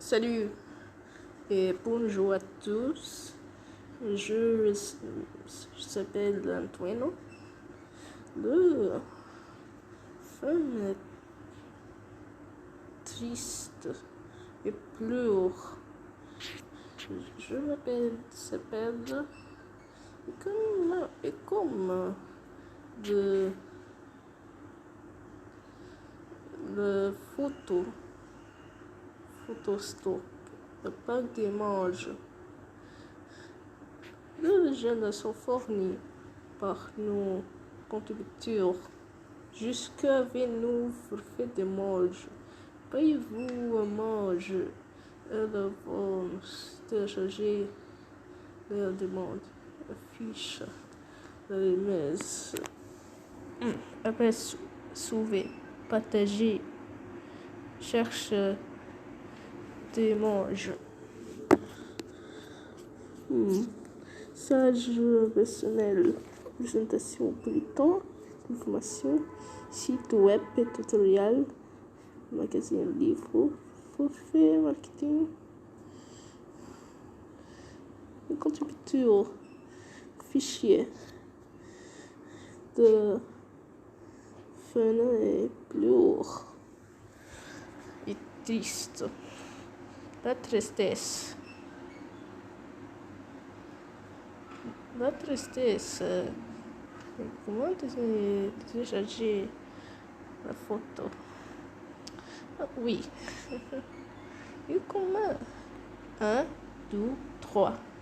Salut et bonjour à tous. Je s'appelle Antoine. Le femme est triste et pleure. Je s'appelle comme de le photostop, le parc d'images. Les jeunes sont fournis par nos contributeurs jusqu'à nous fait des images. Payez-vous images, elles vont télécharger leur demande, affiche les images. Après, sauver, partager, cherche des images. Sage personnel, présentation bulletin, information, site web et tutoriel, magazine livre, forfait, marketing, contributeur, fichier de fin et pleurs et triste, la tristesse. La tristesse, comment télécharger la photo? Ah, oui. Et comment? 1, 2, 3.